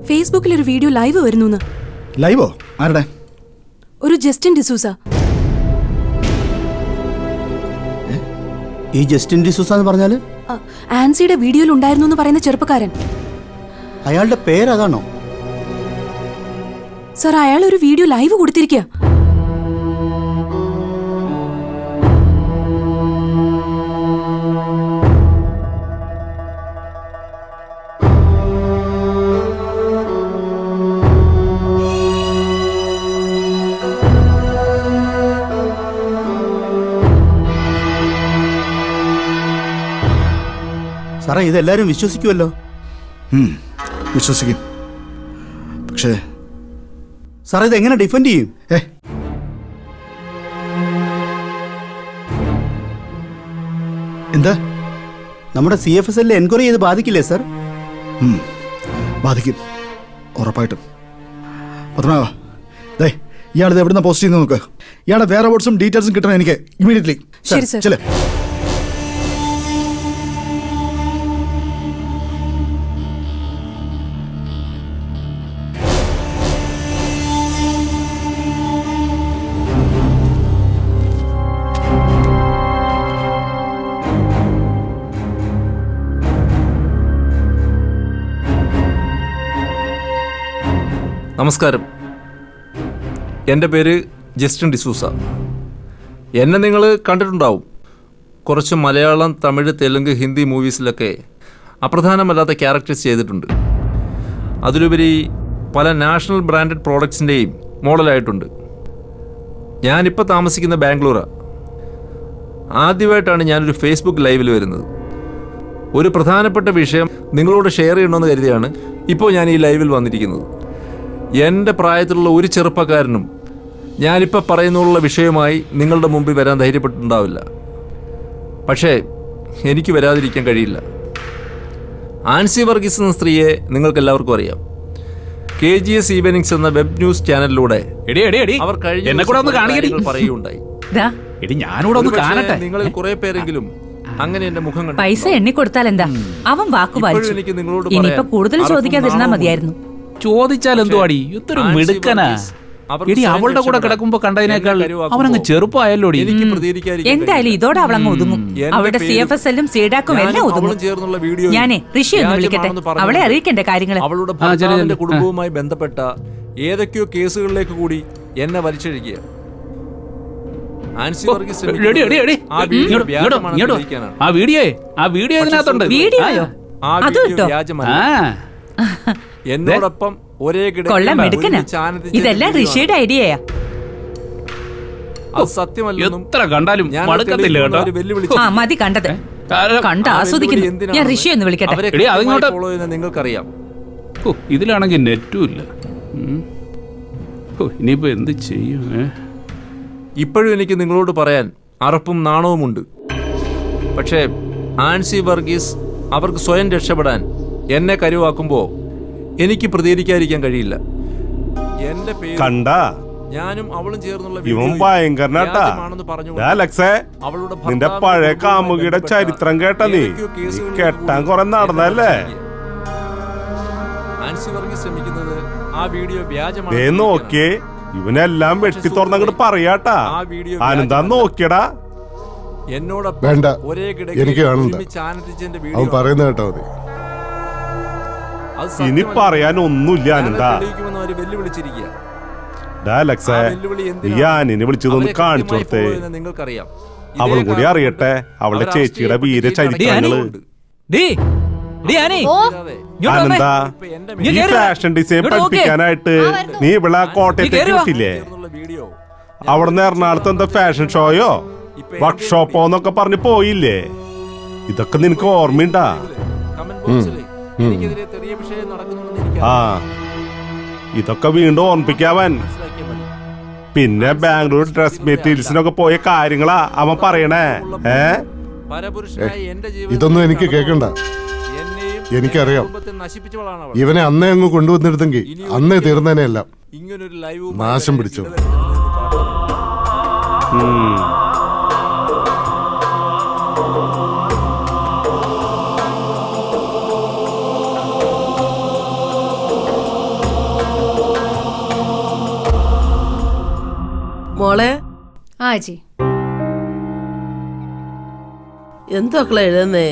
ഫേസ്ബുക്കിൽ ഒരു video live വരുന്നു. ലൈവോ? ആരുടെ? ഒരു ജസ്റ്റിൻ ഡിസൂസ. ഈ ജസ്റ്റിൻ ഡിസൂസ എന്ന് പറഞ്ഞാല് ആൻസിയുടെ വീഡിയോയിൽ ഉണ്ടായിരുന്നു എന്ന് പറയുന്ന ചെറുപ്പക്കാരൻ. അയാളുടെ പേരതാണോ? സർ, അയാൾ ഒരു വീഡിയോ ലൈവ് കൊടുത്തിരിക്കുക. സാറേ, ഇതെല്ലാരും വിശ്വസിക്കുമല്ലോ? വിശ്വസിക്കും. പക്ഷേ സാറേ, ഇതെങ്ങനെ ഡിഫെൻഡ് ചെയ്യും? എന്താ നമ്മുടെ CFSL എൻക്വയറി ചെയ്ത് ബാധിക്കില്ലേ സാർ? ബാധിക്കും, ഉറപ്പായിട്ടും. പത്മനാഭ, ഇയാളിത് എവിടുന്ന പോസ്റ്റ് ചെയ്യുന്ന നോക്ക്. ഇയാളുടെ വേറെ വേർഡ്സും ഡീറ്റെയിൽസും കിട്ടണം എനിക്ക് ഇമീഡിയറ്റ്ലി. ശരി സർ. ചെല്ലേ. നമസ്കാരം, എൻ്റെ പേര് ജസ്റ്റിൻ ഡിസൂസ. എന്നെ നിങ്ങൾ കണ്ടിട്ടുണ്ടാവും. കുറച്ച് മലയാളം, തമിഴ്, തെലുങ്ക്, ഹിന്ദി മൂവീസിലൊക്കെ അപ്രധാനമല്ലാത്ത ക്യാരക്ടേഴ്സ് ചെയ്തിട്ടുണ്ട്. അതിലുപരി പല നാഷണൽ ബ്രാൻഡഡ് പ്രോഡക്ട്സിൻ്റെയും മോഡലായിട്ടുണ്ട്. ഞാനിപ്പോൾ താമസിക്കുന്ന ബാംഗ്ലൂരാണ്. ആദ്യമായിട്ടാണ് ഞാനൊരു ഫേസ്ബുക്ക് ലൈവിൽ വരുന്നത്. ഒരു പ്രധാനപ്പെട്ട വിഷയം നിങ്ങളോട് ഷെയർ ചെയ്യണമെന്ന് കരുതിയാണ് ഇപ്പോൾ ഞാൻ ഈ ലൈവിൽ വന്നിരിക്കുന്നത്. എൻ്റെ പ്രായത്തിലുള്ള ഒരു ചെറുപ്പക്കാരനും ഞാനിപ്പോൾ പറയുന്നുള്ള വിഷയമായി നിങ്ങളുടെ മുമ്പിൽ വരാൻ ധൈര്യപ്പെട്ടിട്ടുണ്ടാവില്ല. പക്ഷേ എനിക്ക് വരാതിരിക്കാൻ കഴിയില്ല. ആൻസി വർഗീസ് എന്ന സ്ത്രീയെ നിങ്ങൾക്കെല്ലാവർക്കും അറിയാം. KGS ഈവനിങ്സ് എന്ന വെബ് ന്യൂസ് ചാനലിലൂടെ അവർ കഴിഞ്ഞ പറയുകയുണ്ടായി. നിങ്ങളിൽ കുറെ പേരെങ്കിലും അങ്ങനെ എന്റെ മുഖം കണ്ടു. പൈസ എണ്ണി കൊടുത്താൽ എന്താ, അവൻ വാക്കു പാലിച്ചു. ഇനിയിപ്പോ കൂടുതൽ ചോദിക്കാതിരുന്നാ മതിയായിരുന്നു. ചോദിച്ചാൽ എന്തുവാടി, ഇതൊരു മിടുക്കനാ. എടി, അവളുടെ കൂടെ കിടക്കുമ്പോ കണ്ടതിനേക്കാൾ അവനങ്ങ് ചെറുപ്പമായല്ലോടി. എന്തായാലും ഇതോടെ അവളങ്ങ് ഒതുങ്ങും. അവളുടെ CFSL-ഉം സീഡാക്കും എല്ലാം ഒതുങ്ങും. ഞാനേ ഋഷി ഒന്ന് വിളിക്കട്ടെ, അവളെ അറിയിക്കണ്ടേ കാര്യങ്ങൾ. അവളുടെ ഭർത്താവിന്റെ കുടുംബവുമായി ബന്ധപ്പെട്ട ഏതൊക്കെയോ കേസുകളിലേക്ക് കൂടി എന്നെ വലിച്ചഴിക്കുക. എന്നോടൊപ്പം ഒരേ കൊള്ളാം, മിടുക്കനാ. ഇതെല്ലാം ഋഷിയുടെ ഐഡിയയാ. എത്ര കണ്ടാലും മടുക്കത്തില്ല കേട്ടോ. മതി കണ്ടത്, കണ്ട് ആസ്വദിക്കുന്നു. ഞാൻ ഋഷി ഒന്ന് വിളിക്കട്ടെ. നിങ്ങൾക്കറിയാം, ഇതിലാണെങ്കിൽ നെറ്റും ഇല്ല. ഇനിയിപ്പോ എന്ത് ചെയ്യും? ഇപ്പോഴും എനിക്ക് നിങ്ങളോട് പറയാൻ അറപ്പും നാണവുമുണ്ട്. പക്ഷേ ആൻസി വർഗീസ് അവർക്ക് സ്വയം രക്ഷപ്പെടാൻ എന്നെ കരുവാക്കുമ്പോൾ എനിക്ക് പ്രതികരിക്കാതിരിക്കാൻ കഴിയില്ല. എന്റെ പേര് കണ്ടാ ഞാനും അവളും ചേർന്നുള്ള നിന്റെ പഴയ കാമുകിയുടെ ചരിത്രം കേട്ട നീ കെട്ടാൻ കുറെ നടന്നല്ലേ? ആൻസി വർഗീസ് ശ്രമിക്കുന്നത് ആ വീഡിയോ വ്യാജമാണ്. നോക്കിയേ, ഇവനെല്ലാം വെട്ടി തുറന്നങ്ങോട്ട് പറയാട്ടാ. ആനന്ദാ നോക്കിയടാ. എന്നോടൊപ്പം വേണ്ട, എനിക്ക് കാണണ്ട. അവൻ പറയുന്ന കേട്ടോ മതി. ഇനി പറയാൻ ഒന്നുമില്ല ആനന്ദാ. ഞാനിനെ വിളിച്ചതൊന്ന് കാണിച്ചു കൊടുത്തേ. അവളും കൂടി അറിയട്ടെ അവളുടെ ചേച്ചിയുടെ വീര ചരിത്രങ്ങള്. ആനന്ദാ, ഈ ഫാഷൻ ഡിസൈൻ പഠിപ്പിക്കാനായിട്ട് നീ ഇവിടെ കോട്ടയത്തേക്ക് വിട്ടില്ലേ? അവിടുന്ന് എറണാകുളത്ത് എന്താ ഫാഷൻ ഷോയോ വർക്ക്ഷോപ്പോന്നൊക്കെ പറഞ്ഞു പോയില്ലേ? ഇതൊക്കെ നിനക്ക് ഓർമ്മയുണ്ടാ? ആ, ഇതൊക്കെ വീണ്ടും ഓർമ്മിപ്പിക്കാവൻ. പിന്നെ ബാംഗ്ലൂർ ഡ്രസ് മെറ്റീരിയൽസിനൊക്കെ പോയ കാര്യങ്ങളാ അവൻ പറയണേ. ഇതൊന്നും എനിക്ക് കേൾക്കണ്ട. എനിക്കറിയാം, ഇവനെ അന്നേ അങ്ങ് കൊണ്ടുവന്നിരുന്നെങ്കിൽ അന്നേ തീർന്നേനെല്ലാം. നാശം പിടിച്ചു. മോളെ ആ ചേച്ചി. എന്തൊക്കെ എഴുതുന്നേ?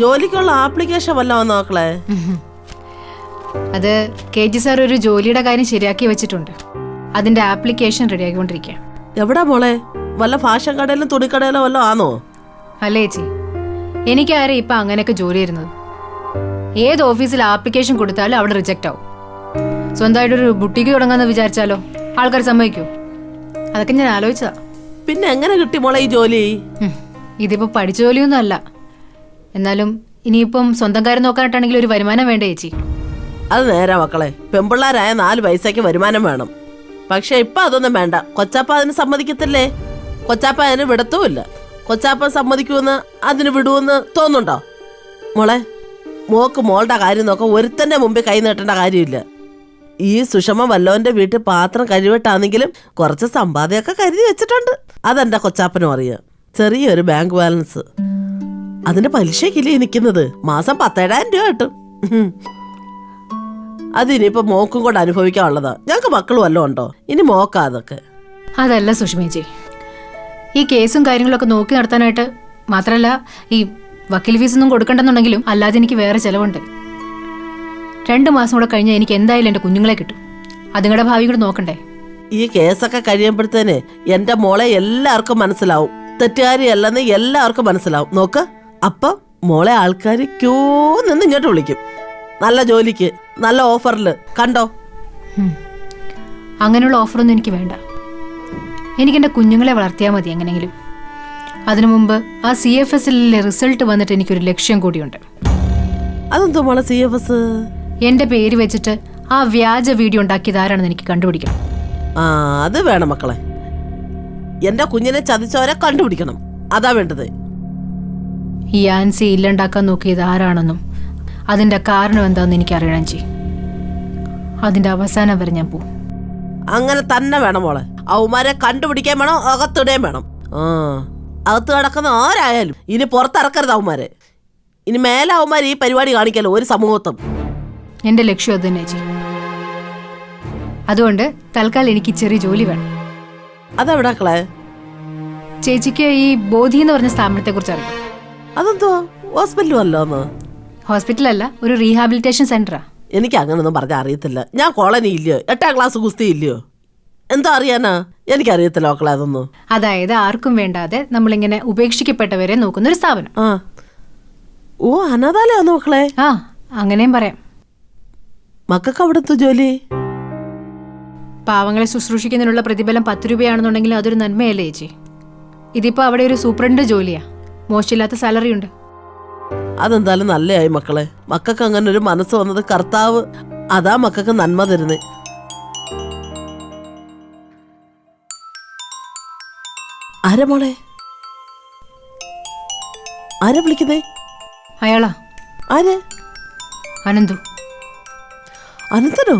ജോലിക്കുള്ള ആപ്ലിക്കേഷൻ വല്ലതും നോക്കളെ. അത് KG സാർ ഒരു ജോലിയുടെ കാര്യം ശരിയാക്കി വെച്ചിട്ടുണ്ട്. അതിന്റെ ആപ്ലിക്കേഷൻ റെഡിയാക്കിക്കൊണ്ടിരിക്കുക. എവിടാ മോളെ? വല്ല ഫാഷൻ കടയിലും തുണിക്കടയിലും വല്ലതും ആണോ? അല്ല ചേച്ചി, എനിക്കാരെ ഇപ്പൊ അങ്ങനെയൊക്കെ ജോലി വരുന്നത്. ഏത് ഓഫീസിൽ ആപ്ലിക്കേഷൻ കൊടുത്താലും അവിടെ റിജക്റ്റ് ആവും. സ്വന്തമായിട്ടൊരു ബുട്ടിക്ക് തുടങ്ങാന്ന് വിചാരിച്ചാലോ ആൾക്കാർ സമ്മതിക്കൂ? അതൊക്കെ ഞാൻ ആലോചിച്ചതാ. പിന്നെ എങ്ങനെ കിട്ടി മോളെ ഈ ജോലി? ഇതിപ്പോ പഠിച്ച ജോലിയൊന്നും അല്ല. എന്നാലും ഇനിയിപ്പം സ്വന്തം കാര്യം നോക്കാനായിട്ടാണെങ്കിൽ ഒരു വരുമാനം വേണ്ടേ ചേച്ചി? അത് നേരാ മക്കളെ. പെമ്പിള്ളാരായ 4 പൈസയ്ക്ക് വരുമാനം വേണം. പക്ഷെ ഇപ്പൊ അതൊന്നും വേണ്ട. കൊച്ചാപ്പ അതിന് സമ്മതിക്കത്തില്ലേ? കൊച്ചാപ്പ അതിന് വിടത്തുമില്ല. കൊച്ചാപ്പ സമ്മതിക്കുമെന്ന് അതിന് വിടുമെന്ന് തോന്നുന്നുണ്ടോ? മോളെ, മോക്ക് മോളുടെ കാര്യം നോക്കാം. ഒരുത്തന്റെ മുമ്പിൽ കൈ നീട്ടേണ്ട കാര്യമില്ല. ഈ സുഷമ വല്ലവന്റെ വീട്ടിൽ പാത്രം കഴിവിട്ടാണെങ്കിലും കുറച്ച് സമ്പാദ്യമൊക്കെ കരുതി വെച്ചിട്ടുണ്ട്. അതെന്റെ കൊച്ചാപ്പനും അറിയാം. ചെറിയൊരു ബാങ്ക് ബാലൻസ്. അതിന്റെ പലിശക്കില്ലേ നിൽക്കുന്നത്. മാസം 10,000 രൂപ കിട്ടും. അതിനിപ്പോ മോക്കും കൂടെ അനുഭവിക്കാനുള്ളതാ. ഞങ്ങൾക്ക് മക്കളും വല്ലതും ഉണ്ടോ? ഇനി മോക്കാ അതൊക്കെ. അതല്ല സുഷമേച്ചി, ഈ കേസും കാര്യങ്ങളൊക്കെ നോക്കി നടത്താനായിട്ട് മാത്രമല്ല, ഈ വക്കീൽ ഫീസൊന്നും കൊടുക്കണ്ടെന്നുണ്ടെങ്കിലും അല്ലാതെ എനിക്ക് വേറെ ചിലവുണ്ട്. 2 മാസം കൂടെ കഴിഞ്ഞാൽ എനിക്ക് എന്തായാലും എൻ്റെ കുഞ്ഞുങ്ങളെ കിട്ടും. അതുങ്ങളുടെ ഭാവി കൂടെ നോക്കണ്ടേ? ഈ കേസൊക്കെ കഴിയുമ്പോഴത്തേനെ എന്റെ മോളെ എല്ലാവർക്കും മനസ്സിലാവും. തെറ്റുകാരിയല്ലെന്ന് എല്ലാവർക്കും മനസ്സിലാവും. നോക്ക്, അപ്പം മോളെ ആൾക്കാർ ക്യൂ നിന്ന് ഇങ്ങോട്ട് വിളിക്കും. നല്ല ജോലിക്ക്, നല്ല ഓഫറിൽ. കണ്ടോ? അങ്ങനെയുള്ള ഓഫറൊന്നും എനിക്ക് വേണ്ട. എനിക്ക് എൻ്റെ കുഞ്ഞുങ്ങളെ വളർത്തിയാൽ മതി എങ്ങനെയെങ്കിലും. അതിനു മുമ്പ് ആ CFSലെ റിസൾട്ട് വന്നിട്ട് എനിക്കൊരു ലക്ഷ്യം കൂടിയുണ്ട്. അതെന്തോ മോളെ CFS? എൻ്റെ പേര് വെച്ചിട്ട് ആ വ്യാജ വീഡിയോ ഉണ്ടാക്കിയത് ആരാണെന്ന് എനിക്ക് കണ്ടുപിടിക്കണം. ആ, അത് വേണം മക്കളെ. എന്റെ കുഞ്ഞിനെ ചതിച്ചവരെ കണ്ടുപിടിക്കണം. അതാ വേണ്ടത്. ഈ ആൻസി ഇല്ലുണ്ടാക്കാൻ നോക്കിയത് ആരാണെന്നും അതിൻ്റെ കാരണം എന്താണെന്ന് എനിക്ക് അറിയണം ചെയ്യും. അതിൻ്റെ അവസാനം വരെ ഞാൻ പോവും. അങ്ങനെ തന്നെ വേണം മോളെ. അവന്മാരെ കണ്ടുപിടിക്കാൻ വേണം, അകത്തിടുകയും വേണം. ആ, അകത്ത് കിടക്കുന്ന ആരായാലും ഇനി പുറത്തിറക്കരുത് അവന്മാരെ. ഇനി മേലെ അവന്മാർ ഈ പരിപാടി കാണിക്കല്ലോ ഒരു സമൂഹത്തും. എൻ്റെ ലക്ഷ്യം അത് തന്നെ ചെയ്യും. അതുകൊണ്ട് തൽക്കാലം എനിക്ക് ചെറിയ ജോലി വേണം. അതെവിടാക്കളെ? ചേച്ചിക്ക് ഈ ബോധി എന്ന് പറഞ്ഞ സ്ഥാപനത്തെ കുറിച്ച് അറിയാം? അതെന്തോ ഹോസ്പിറ്റൽ വല്ലോന്ന്? ഹോസ്പിറ്റലല്ല, ഒരു റീഹാബിലിറ്റേഷൻ സെന്ററാ. എനിക്ക് അങ്ങനൊന്നും പറഞ്ഞാൽ അറിയത്തില്ല. ഞാൻ കോളനി ഇല്ലയോ, 8ാം ക്ലാസ് കുസ്തി ഇല്ലയോ, എന്തോ അറിയാനാ? എനിക്കറിയത്തില്ല മക്കളെ അതൊന്നും. അതായത് ആർക്കും വേണ്ടാതെ നമ്മളിങ്ങനെ ഉപേക്ഷിക്കപ്പെട്ടവരെ നോക്കുന്ന ഒരു സ്ഥാപനം. ആ, ഓ, അനാഥാലയാന്നോ മക്കളെ? ആ, അങ്ങനെയും പറയാം. മക്കൾക്ക് അവിടുത്തെ ജോലി? പാവങ്ങളെ ശുശ്രൂഷിക്കുന്നതിനുള്ള പ്രതിഫലം 10 രൂപയാണെന്നുണ്ടെങ്കിൽ അതൊരു നന്മയല്ലേ ചേച്ചി? ഇതിപ്പോ അവിടെ ഒരു സൂപ്രണ്ട് ജോലിയാ. മോശമില്ലാത്ത സാലറി ഉണ്ട്. അതെന്തായാലും നല്ലയായി മക്കളെ. മക്കൾക്ക് അങ്ങനെ ഒരു മനസ്സ് വന്നത് കർത്താവ് അതാ മക്കൾക്ക് നന്മ തരുന്നേ. ആരാ മോളെ? ആരാ വിളിക്കുന്നേ? അയാളാ. ആര്? അനന്തു. അനന്തനോ?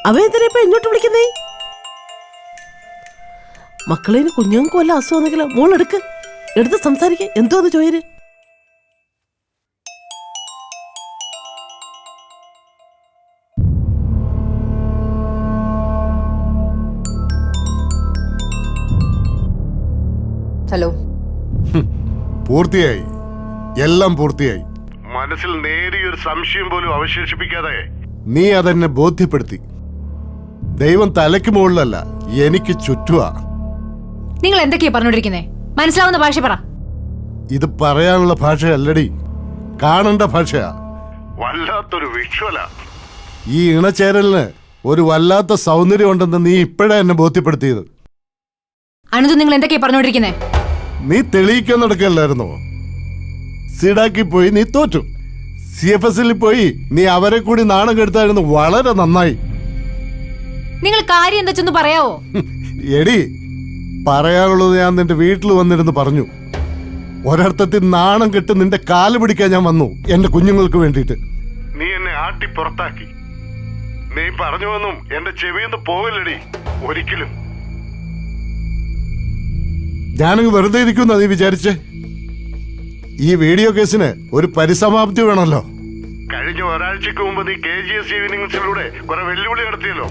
അവ എന്തിനാ ഇപ്പൊ ഇങ്ങോട്ട് വിളിക്കുന്നേ? മക്കളേന് കുഞ്ഞുങ്ങൾക്ക് വല്ല അസുഖമെന്നെങ്കിലോ? മോളെടുക്ക്, എടുത്ത് സംസാരിക്ക. എന്തോന്ന് ചോയര്? ഹലോ. പൂർത്തിയായി, എല്ലാം പൂർത്തിയായി. മനസ്സിൽ നേരിയൊരു സംശയം പോലും അവശേഷിപ്പിക്കാതെ നീ അതെന്നെ ബോധ്യപ്പെടുത്തി. ദൈവം തലയ്ക്ക് മുകളിലല്ല, എനിക്ക് ചുറ്റുവാ. നിങ്ങൾ എന്തൊക്കെയാ പറഞ്ഞോണ്ടിരിക്കുന്നേ? മനസ്സിലാവുന്ന ഭാഷ പറ. ഇത് പറയാനുള്ള ഭാഷയല്ലടി, കാണേണ്ട ഭാഷയാ. വല്ലാത്തൊരു വിഷ്വല. ഈ ഇണചേരലിന് ഒരു വല്ലാത്ത സൗന്ദര്യം ഉണ്ടെന്ന് നീ ഇപ്പോഴാ എന്നെ ബോധ്യപ്പെടുത്തിയത്. അനന്തു, നിങ്ങൾ എന്തൊക്കെയാ പറഞ്ഞോണ്ടിരിക്കുന്നേ? നീ തെളിയിക്കാൻ നടക്കല്ലായിരുന്നോ? സിഡാക്കി പോയി നീ തോറ്റു. CFSൽ പോയി നീ അവരെ കൂടി നാണം കെടുത്തായിരുന്നു. വളരെ നന്നായി. നിങ്ങൾ കാര്യം എന്താ ചെന്ന് പറയാവോ? എടി, പറയാനുള്ളത് ഞാൻ നിന്റെ വീട്ടിൽ വന്നിരുന്ന് പറഞ്ഞു. ഒരർത്ഥത്തിൽ നാണം കെട്ട് നിന്റെ കാല് പിടിക്കാൻ ഞാൻ വന്നു, എന്റെ കുഞ്ഞുങ്ങൾക്ക് വേണ്ടിയിട്ട്. നീ എന്നെ ആട്ടി പുറത്താക്കി. നീ പറഞ്ഞുവെന്നും എന്റെ ചെവിയൊന്നും പോവില്ലടി ഒരിക്കലും. ഞാനങ്ങ് വെറുതെ ഇരിക്കുന്ന നീ വിചാരിച്ചേ? ഈ വീഡിയോ കേസിന് ഒരു പരിസമാപ്തി വേണമല്ലോ. കഴിഞ്ഞ ഒരാഴ്ചക്ക് മുമ്പ് നീ KGS ഈവനിങ്സിലൂടെ കുറെ വെല്ലുവിളി നടത്തിയല്ലോ.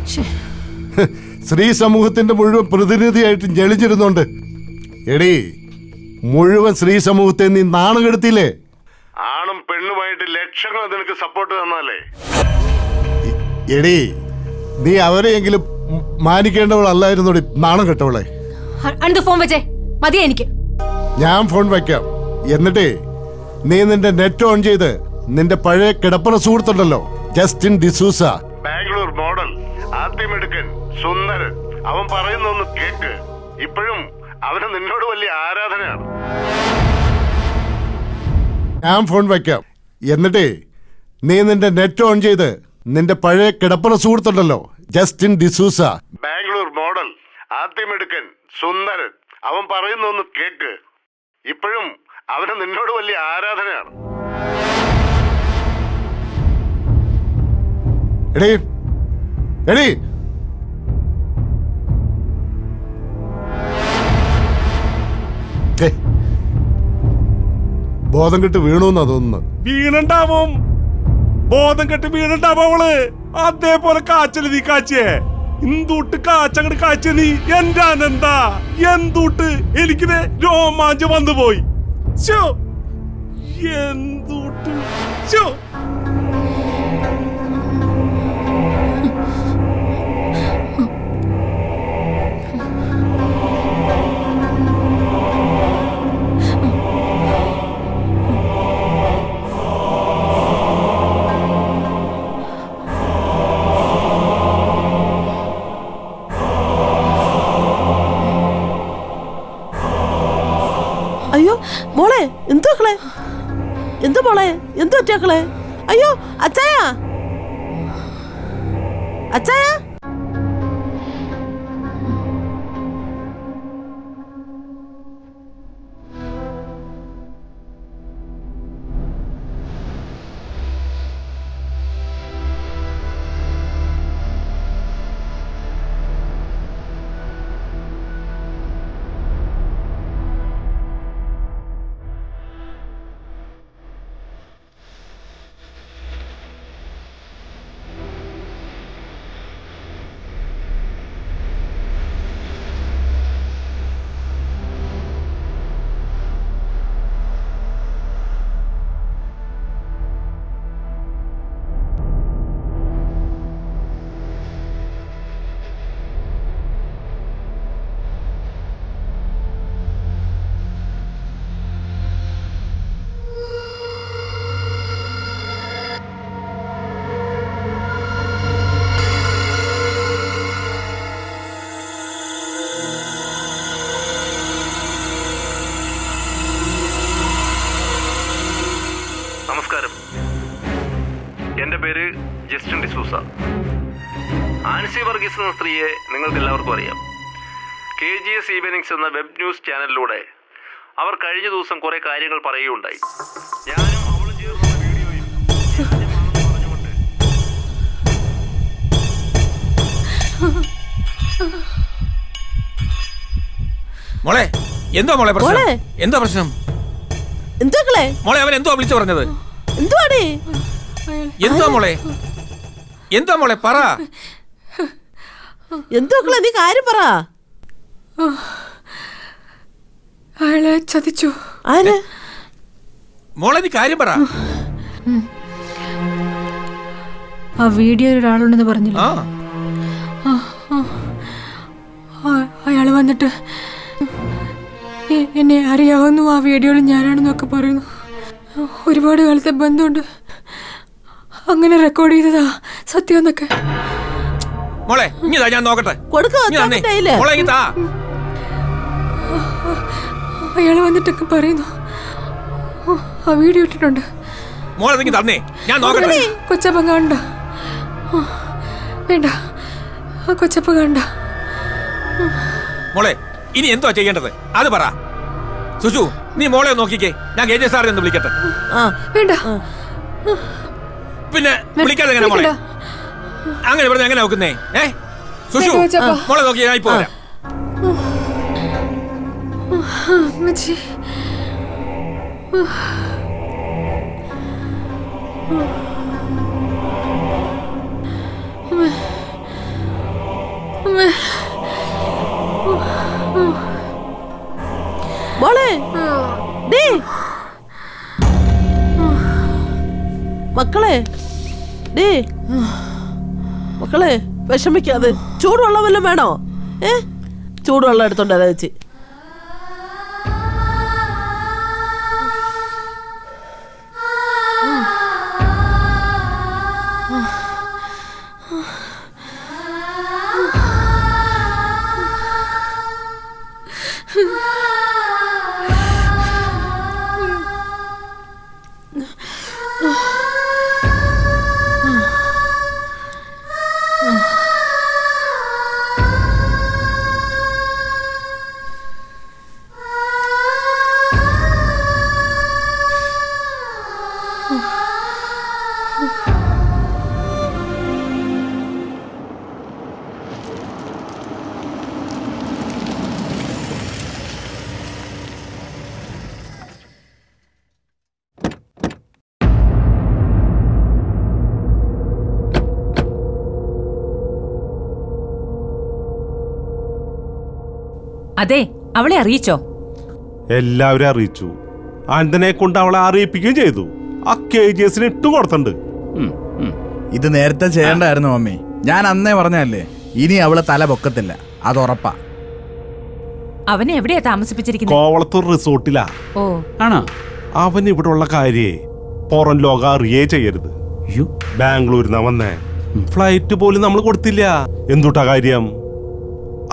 സ്ത്രീ സമൂഹത്തിന്റെ മുഴുവൻ പ്രതിനിധിയായിട്ട് ജനിച്ചിരുന്നുണ്ട്. എടീ, മുഴുവൻ സ്ത്രീ സമൂഹത്തെ നീ നാണം കെടുത്തില്ലേ? ആണും പെണ്ണുമായിട്ട് ലക്ഷങ്ങൾ നിനക്ക് സപ്പോർട്ട് തന്നാലേ. എടീ, നീ അവരെയെങ്കിലും മാനിക്കേണ്ടവളല്ലായിരുന്നോടി നാണം കെട്ടവളെ. ഫോൺ വെച്ചേ മതിയാ എനിക്ക്. ഞാൻ ഫോൺ വയ്ക്കാം. എന്നിട്ടേ നീ നിന്റെ നെറ്റ് ഓൺ ചെയ്ത് നിന്റെ പഴയ കിടപ്പറ സുഹൃത്തുണ്ടല്ലോ, ജസ്റ്റിൻ ഡിസൂസ, ബാംഗ്ലൂർ മോഡൽ, ആദ്യമെടുക്കൻ, സുന്ദരൻ, അവൻ പറയുന്നൊന്ന് കേക്ക്. ഇപ്പോഴും അവന് നിന്നോട് വലിയ ആരാധനയാണ്. ഞാൻ ഫോൺ വയ്ക്കാം. എന്നിട്ടേ നീ നിന്റെ നെറ്റ് ഓൺ ചെയ്ത് നിന്റെ പഴയ കിടപ്പറ സുഹൃത്തുണ്ടല്ലോ, ജസ്റ്റിൻ ഡിസൂസ, ബാംഗ്ലൂർ മോഡൽ, ആദ്യമെടുക്കൻ, സുന്ദരൻ, അവൻ പറയുന്നൊന്ന് കേക്ക്. ഇപ്പോഴും അവന് നിന്നോട് വലിയ ആരാധനയാണ്. എടീ എടീ, ബോധം കെട്ട് വീണൂന്നാ തോന്നുന്നു. വീണുണ്ടാവും, ബോധം കെട്ട് വീണുണ്ടാവും അവള്. അതേപോലെ കാച്ചല് നീ കാച്ചിയേ. എന്തൂട്ട് കാച്ചങ്ങട് കാച്ചിയ നീ. എന്റെ അനന്താ, എന്തൂട്ട് എനിക്കിത് രോമാഞ്ചം വന്നു പോയി. എന്തൂട്ട് അയ്യോ മോളെ, എന്തുക്കളെ, എന്തു മോളെ, എന്തു പറ്റിയാക്കളെ? അയ്യോ അച്ചായ, അച്ചായ. നമസ്കാരം, എൻ്റെ പേര് ജസ്റ്റിൻ ഡിസൂസ. ആൻസി വർഗീസ് എന്ന സ്ത്രീയെ നിങ്ങൾക്ക് എല്ലാവർക്കും അറിയാം. KGS ഈവനിങ്സ് എന്ന വെബ് ന്യൂസ് ചാനലിലൂടെ അവർ കഴിഞ്ഞ ദിവസം കുറെ കാര്യങ്ങൾ പറയുകയുണ്ടായി. ഞാനും അവളും ചേർന്ന വീഡിയോയിൽ പറഞ്ഞുകൊണ്ട് മോളെ, എന്തോ മോളെ പ്രശ്നം? എന്താ പ്രശ്നം? എന്തുക്കളെ മോളെ, അവൻ എന്തോ വിളിച്ചു പറഞ്ഞത്? എന്തുവാടി? എന്താ മോളെ, എന്താ മോളെ പറ. എന്തുക്കളെ നീ കാര്യം പറ. അയാളെ ചതിച്ചു. ആര്? മോളെ നീ കാര്യം പറ. ആ വീഡിയോയിൽ ഒരാളുണ്ടെന്ന് പറഞ്ഞില്ല. അയാൾ വന്നിട്ട് എന്നെ അറിയാവുന്നു, ആ വീഡിയോയിൽ ഞാനാണെന്നൊക്കെ പറയുന്നു. ഒരുപാട് കാലത്തെ ബന്ധമുണ്ട്, അങ്ങനെ റെക്കോർഡ് ചെയ്തതാ സത്യം എന്നൊക്കെ. മോളെ ഇങ്ങതാ, ഞാൻ നോക്കട്ടെ. അയാൾ വന്നിട്ടൊക്കെ പറയുന്നു, ആ വീഡിയോ ഇട്ടിട്ടുണ്ട്. മോളെ തന്നേ, ഞാൻ നോക്കട്ടെ. കൊച്ചപ്പ കണ്ട? വേണ്ട, കൊച്ചപ്പ കണ്ട? മോളെ ഇനി എന്തോ ചെയ്യേണ്ടത് അത് പറ. സുജു, നീ മോളെ നോക്കിക്കേ, ഞാൻ KJ സാറിനെ ഒന്ന് വിളിക്കട്ടെ. വേണ്ട. പിന്നെ വിളിക്കാതെ എങ്ങനെ മോളെ? അങ്ങനെ ഇവിടെ എങ്ങനെ നോക്കുന്നേ? സുജു, മോളെ നോക്കി ഞാൻ ഇപ്പോ വരാം. ഡേ മക്കളെ വിഷമിക്കാതെ, ചൂടുവെള്ളം വല്ലതും വേണോ? ചൂടുവെള്ളം എടുത്തോണ്ട് അതാ ചേച്ചി. അതെ, അവളെ അറിയിച്ചോ? എല്ലാവരും അറിയിച്ചു. ആന്റനെ കൊണ്ട് അവളെ അറിയിപ്പിക്കുകയും ചെയ്തു. ആ KGS ഇട്ട് കൊടുത്തിട്ടുണ്ട്. ഇത് നേരത്തെ ചെയ്യണ്ടായിരുന്നു മമ്മി. ഞാൻ അന്നേ പറഞ്ഞല്ലേ, ഇനി അവളെ തല പൊക്കത്തില്ല, അത് ഉറപ്പാ. അവനെ എവിടെയാ താമസിപ്പിച്ചിരിക്കുന്നത്? കോവളത്തൂർ റിസോർട്ടിലാ. ഓ ആണോ? അവൻ ഇവിടെ ഉള്ള കാര്യേ പുറം ലോകം അറിയേ ചെയ്യരുത്. ബാംഗ്ലൂരിന്നാ വന്നേ. ഫ്ലൈറ്റ് പോലും നമ്മൾ കൊടുത്തില്ല. എന്തുട്ടാ കാര്യം?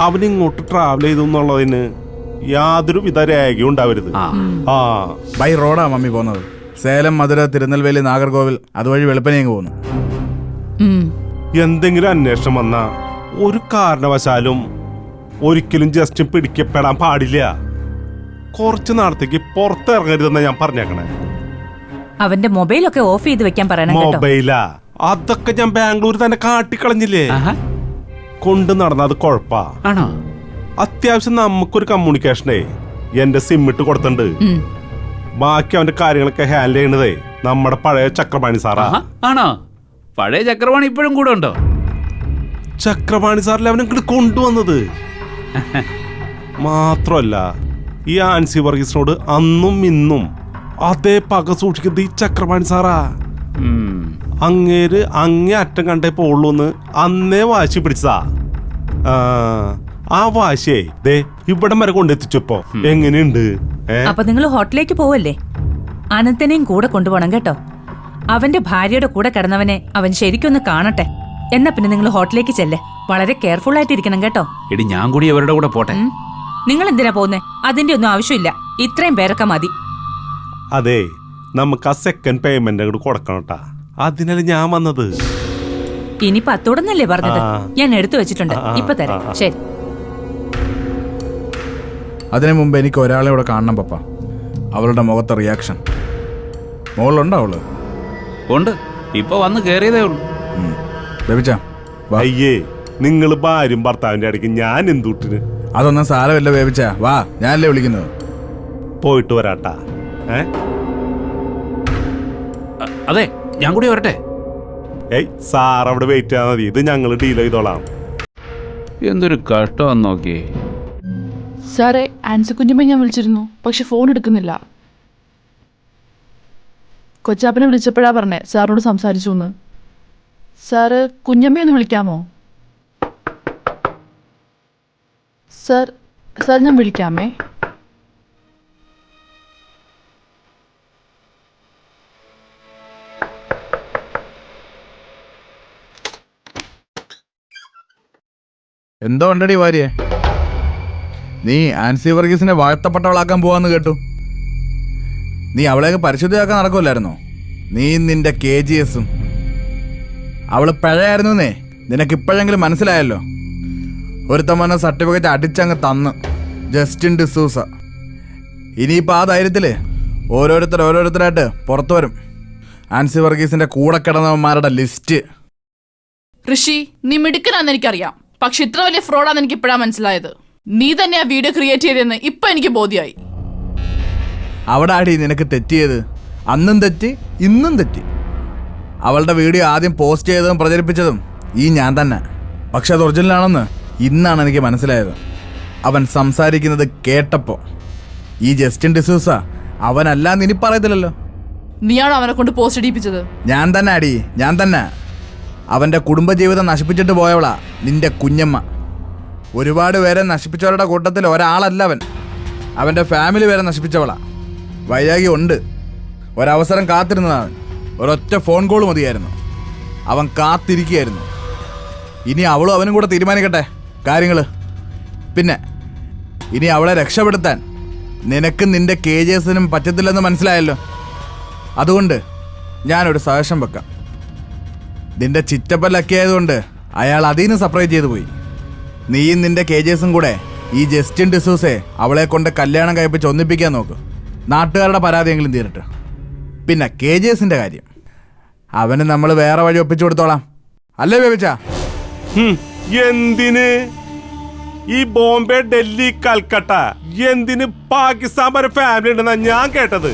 അവനിങ്ങോട്ട് ട്രാവൽ ചെയ്തു എന്നുള്ളതിന് യാതൊരു വിധ രേഖയും ഉണ്ടാവരുത്. ബൈ റോഡാ മമ്മി പോകുന്നത്. സേലം, മധുര, തിരുനെൽവേലി, നാഗർകോവിൽ, അതുവഴി വെളുപ്പനേങ്ങ് പോകുന്നു. എന്തെങ്കിലും അന്വേഷണം വന്നാ ഒരു കാരണവശാലും ഒരിക്കലും ജസ്റ്റ് പിടിക്കപ്പെടാൻ പാടില്ല. കുറച്ചു നാളത്തേക്ക് പുറത്തിറങ്ങരുതെന്നാ ഞാൻ പറഞ്ഞേക്കണേ. അവന്റെ മൊബൈലൊക്കെ ഓഫ് ചെയ്ത് വെക്കാൻ പറയണം. മൊബൈലാ? അതൊക്കെ ഞാൻ ബാംഗ്ലൂർ തന്നെ കാട്ടിക്കളഞ്ഞില്ലേ. കൊണ്ട് നടന്നത് കുഴപ്പാ. അത്യാവശ്യം നമുക്കൊരു കമ്മ്യൂണിക്കേഷനേ എന്റെ സിം ഇട്ട് കൊടുത്തിട്ടുണ്ട്. ബാക്കി അവന്റെ കാര്യങ്ങളൊക്കെ ഹാൻഡിൽ ചെയ്യണതേ നമ്മുടെ പഴയ ചക്രപാണി സാറാ. ആണോ? പഴയ ചക്രപാണി ഇപ്പോഴും കൂടെ ഉണ്ടോ? ചക്രപാണി സാറിൽ അവൻ ഇങ്ങോട്ട് കൊണ്ടുവന്നത്. മാത്രല്ല ഈ ആൻസി വർഗീസിനോട് അന്നും ഇന്നും അതേ പക സൂക്ഷിക്കുന്നത് ഈ ചക്രപാണി സാറാ. അങ്ങേര് അങ്ങേ അറ്റം കണ്ടേ പോളൂന്ന് അന്നേ വാശി പിടിച്ചതാ. ആ വാശിയെ ദേ ഇവിടം വരെ കൊണ്ടെത്തിച്ചപ്പോ എങ്ങനെയുണ്ട്? അപ്പൊ നിങ്ങൾ ഹോട്ടലിലേക്ക് പോവല്ലേ? അനന്തനെയും കൂടെ കൊണ്ടുപോകണം കേട്ടോ. അവന്റെ ഭാര്യയുടെ കൂടെ കിടന്നവനെ അവൻ ശരിക്കൊന്ന് കാണട്ടെ. എന്നാ പിന്നെ നിങ്ങൾ ഹോട്ടലിലേക്ക് ചെല്ലേ. വളരെ കെയർഫുൾ ആയിട്ടിരിക്കണം കേട്ടോ. എടി ഞാൻ കൂടി അവരുടെ കൂടെ പോട്ടെ. നിങ്ങൾ എന്തിനാ പോകുന്നേ? അതിന്റെ ഒന്നും ആവശ്യമില്ല. ഇത്രയും പേരൊക്കെ മതി. അതെ, നമുക്ക് ആ സെക്കൻഡ് പേയ്മെന്റ് അങ്ങോട്ട് കൊടുക്കണട്ടാ. അതിനല്ലേ ഞാൻ വന്നത്. ഇനി 10 പറഞ്ഞത്. ഞാൻ എടുത്തു വെച്ചിട്ടുണ്ട്. ഇപ്പൊ തരാം. ശരി. അതിനു മുമ്പ് എനിക്ക് ഒരാളെ ഇവിടെ കാണണം പപ്പ. അവളുടെ മുഖത്തെ റിയാക്ഷൻ. മോളുണ്ടോ അവള്? ഉണ്ട്. ഇപ്പൊ വന്ന് കേറിയതേ ഉള്ളൂ. അയ്യേ, നിങ്ങൾ ഭാര്യയും ഭർത്താവിന്റെ ഇടയ്ക്ക് ഞാൻ എന്തുട്ടിന്? അതൊന്നും സാരമില്ല ബേബിച്ച. വാ, ഞാനല്ലേ വിളിക്കുന്നത്. പോയിട്ട് വരാട്ടാ. അതെ, ഞാൻ കൂടി വരട്ടെ. ഏയ് സാർ അവിടെ വെയിറ്റ് ചെയ്യാൻ മതി. ഇത് ഞങ്ങൾ ഡീൽ ചെയ്തോളാം. എന്തൊരു കഷ്ടമാണെന്ന് നോക്കി. സാറേ, ആൻസി കുഞ്ഞമ്മ ഞാൻ വിളിച്ചിരുന്നു, പക്ഷെ ഫോൺ എടുക്കുന്നില്ല. കൊച്ചാപ്പനെ വിളിച്ചപ്പോഴാ പറഞ്ഞേ സാറിനോട് സംസാരിച്ചു എന്ന്. സാറ് കുഞ്ഞമ്മയൊന്ന് വിളിക്കാമോ? സാർ ഞാൻ വിളിക്കാമേ. എന്തോ ഉണ്ടടി ഭാര്യയെ? നീ ആൻസി വർഗീസിനെ വാഴ്ത്തപ്പെട്ടവളാക്കാൻ പോവാന്ന് കേട്ടു. നീ അവളെയൊക്കെ പരിശുദ്ധിയാക്കാൻ നടക്കുമല്ലായിരുന്നോ? നീ നിന്റെ KGSഉം. അവള് പഴയായിരുന്നേ. നിനക്കിപ്പോഴെങ്കിലും മനസ്സിലായല്ലോ. ഒരുത്തമ്മ സർട്ടിഫിക്കറ്റ് അടിച്ചങ്ങ് തന്ന്. ജസ്റ്റിൻ ഡിസൂസ. ഇനിയിപ്പോൾ ആ ധൈര്യത്തില് ഓരോരുത്തരായിട്ട് പുറത്തു വരും. ആൻസി വർഗീസിന്റെ കൂടെ കിടന്നവന്മാരുടെ ലിസ്റ്റ്. ഋഷി, നീ മിടുക്കനാന്ന് എനിക്കറിയാം, പക്ഷെ ഇത്ര വലിയ ഫ്രോഡാന്ന് എനിക്ക് ഇപ്പോഴാണ് മനസ്സിലായത്. നീ തന്നെ ആ വീഡിയോ ക്രിയേറ്റ് ചെയ്തെന്ന് ഇപ്പൊ എനിക്ക് ബോധ്യമായി. അവിടെ ആടി നിനക്ക് തെറ്റിയത്. അന്നും തെറ്റി, ഇന്നും തെറ്റി. അവളുടെ വീഡിയോ ആദ്യം പോസ്റ്റ് ചെയ്തതും പ്രചരിപ്പിച്ചതും ഈ ഞാൻ തന്നെ. പക്ഷെ അത് ഒറിജിനലാണെന്ന് ഇന്നാണ് എനിക്ക് മനസ്സിലായത്. അവൻ സംസാരിക്കുന്നത് കേട്ടപ്പോൾ. ഈ ജസ്റ്റിൻ ഡിസൂസ അവനല്ലാന്ന് ഇനി പറയത്തില്ലല്ലോ. നീയാണോ അവനെ കൊണ്ട് പോസ്റ്റ് ഇടിപ്പിച്ചത്? ഞാൻ തന്നെ ആടി, ഞാൻ തന്നെ. അവൻ്റെ കുടുംബജീവിതം നശിപ്പിച്ചിട്ട് പോയവളാ നിന്റെ കുഞ്ഞമ്മ. ഒരുപാട് പേരെ നശിപ്പിച്ചവരുടെ കൂട്ടത്തിൽ ഒരാളല്ല അവൻ. അവൻ്റെ ഫാമിലി വരെ നശിപ്പിച്ചവളാ. വൈരാഗ്യം ഉണ്ട്. ഒരവസരം കാത്തിരുന്നതാണ്. ഒരൊറ്റ ഫോൺ കോൾ മതിയായിരുന്നു. അവൻ കാത്തിരിക്കുകയായിരുന്നു. ഇനി അവളും അവനും കൂടെ തീരുമാനിക്കട്ടെ കാര്യങ്ങൾ. പിന്നെ ഇനി അവളെ രക്ഷപ്പെടുത്താൻ നിനക്കും നിന്റെ KGSനും പറ്റത്തില്ലെന്ന് മനസ്സിലായല്ലോ. അതുകൊണ്ട് ഞാനൊരു സജഷൻ വെക്കാം. നിന്റെ ചിറ്റപ്പൻ ലക്കി ആയതുകൊണ്ട് അയാൾ അതിന് സെപ്പറേറ്റ് ചെയ്തു പോയി. നീയും നിന്റെ KGSും കൂടെ ഈ ജസ്റ്റിൻ ഡിസൂസെ അവളെ കൊണ്ട് കല്യാണം കഴിപ്പിച്ച് ഒന്നിപ്പിക്കാൻ നോക്ക്. നാട്ടുകാരുടെ പരാതിയെങ്കിലും തീരട്ടെ. പിന്നെ KGSന്റെ കാര്യം അവന് നമ്മൾ വേറെ വഴി ഒപ്പിച്ചു കൊടുത്തോളാം. അല്ലേ ബേബിച്ച? എന്തിന് ഈ ബോംബെ, ഡൽഹി, കൽക്കട്ട എന്തിന് പാകിസ്ഥാൻ വരെ ഫാമിലി ഉണ്ടെന്നാ ഞാൻ കേട്ടത്.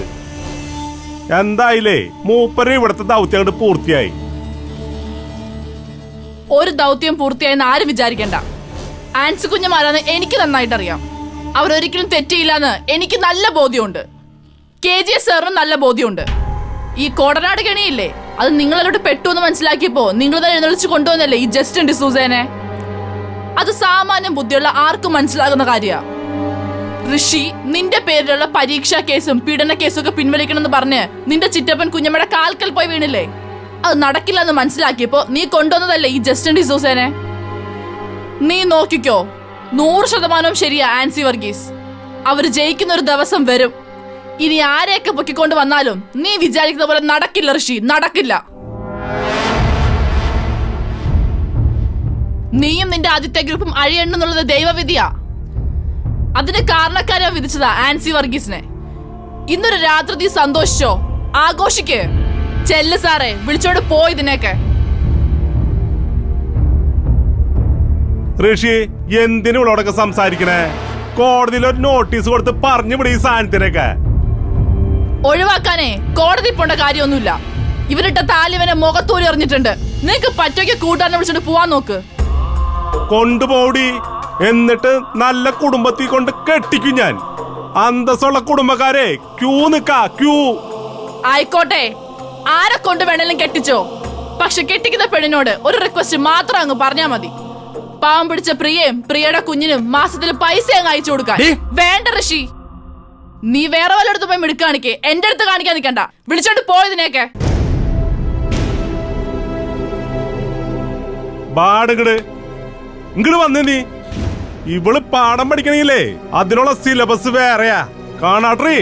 എന്തായില്ലേ മൂപ്പര് ഇവിടുത്തെ ദൗത്യം കൊണ്ട് പൂർത്തിയായി. ഒരു ദൗത്യം പൂർത്തിയായെന്ന് ആരും വിചാരിക്കണ്ട. ആൻസി കുഞ്ഞമാരാന്ന് എനിക്ക് നന്നായിട്ട് അറിയാം. അവരൊരിക്കലും തെറ്റിയില്ലാന്ന് എനിക്ക് നല്ല ബോധ്യമുണ്ട്. KGS സാറിനും നല്ല ബോധ്യമുണ്ട്. ഈ കോടനാട് കെണിയില്ലേ, അത് നിങ്ങളോട് പെട്ടു എന്ന് മനസ്സിലാക്കിയപ്പോ നിങ്ങൾ തന്നെ എഴുന്നള്ളിച്ച് കൊണ്ടുവന്നല്ലേ ഈ ജസ്റ്റിൻ ഡിസൂസേനെ. അത് സാമാന്യം ബുദ്ധിയുള്ള ആർക്കും മനസ്സിലാകുന്ന കാര്യ. ഋഷി നിന്റെ പേരിലുള്ള പരീക്ഷാ കേസും പീഡന കേസും ഒക്കെ പിൻവലിക്കണമെന്ന് പറഞ്ഞ് നിന്റെ ചിറ്റപ്പൻ കുഞ്ഞമ്മയുടെ കാൽക്കൽ പോയി വീണില്ലേ. അത് നടക്കില്ല എന്ന് മനസ്സിലാക്കിയപ്പോ നീ കൊണ്ടുവന്നതല്ലേ ഈ ജസ്റ്റിൻ ഡിസൂസേനെ. നീ നോക്കിക്കോ, 100% ശരിയാ ആൻസി വർഗീസ്. അവര് ജയിക്കുന്ന ഒരു ദിവസം വരും. ഇനി ആരെയൊക്കെ പൊക്കിക്കൊണ്ട് വന്നാലും നീ വിചാരിക്കുന്ന പോലെ നടക്കില്ല ഋഷി, നടക്കില്ല. നീയും നിന്റെ ആദ്യത്തെ ഗ്രൂപ്പും അഴിയണമെന്നുള്ളത് ദൈവവിധിയാ. അതിന് കാരണക്കാരെ വിധിച്ചതാ ആൻസി വർഗീസിനെ. ഇന്നൊരു രാത്രി നീ സന്തോഷിച്ചോ, ആഘോഷിക്ക്. ചെല്ല് സാറേ, വിളിച്ചോണ്ട് പോയി ഇതിനൊക്കെ. ഋഷി എന്തിനു ഇവളോടൊക്കെ സംസാരിക്കണേ? കോടതിയിൽ ഒരു നോട്ടീസ് കൊടുത്ത് പറഞ്ഞു വിട ഈ സാധനത്തിനൊക്കെ. ഒഴിവാക്കാനേ കോടതി പോണ്ട കാര്യമൊന്നുമില്ല. ഇവരിട്ട താലിവനെ മുഖത്തൂരി എറിഞ്ഞിട്ടുണ്ട്. നിനക്ക് പറ്റൊക്കെ കൂട്ടാനെ വിളിച്ചിട്ട് പോവാൻ നോക്ക്. കൊണ്ടുപോടി, എന്നിട്ട് നല്ല കുടുംബത്തിൽ കൊണ്ട് കെട്ടിക്കും ഞാൻ. അന്തസ്സുള്ള കുടുംബക്കാരെ ക്യൂ നിക്കാ, ക്യൂ. ആയിക്കോട്ടെ, ആരെ കൊണ്ട് വേണേലും കെട്ടിച്ചോ. പക്ഷെ കെട്ടിക്കുന്ന പെണ്ണിനോട് ഒരു റിക്വസ്റ്റ് മാത്രം അങ്ങ് പറഞ്ഞാ മതി. പാവം പിടിച്ച പ്രിയയും പ്രിയയുടെ കുഞ്ഞിനും മാസത്തിൽ പൈസ അങ്ങ് അയച്ചു കൊടുക്കാൻ. വേണ്ട ഋഷി, നീ വേറെ വല്ലയിടത്ത് പോയി മിടുക്ക് കാണിക്കേ. എന്റെ അടുത്ത് കാണിക്കാൻ നിൽക്കണ്ട. വിളിച്ചോണ്ട് പോയതിനേക്കെ. ബാടുകട് ഇങ്ങട് വന്നേ നീ. ഇവള് പാഠം പഠിക്കണെങ്കിലേ അതിനുള്ള സിലബസ് വേറെയാ. കാണാട്രീ.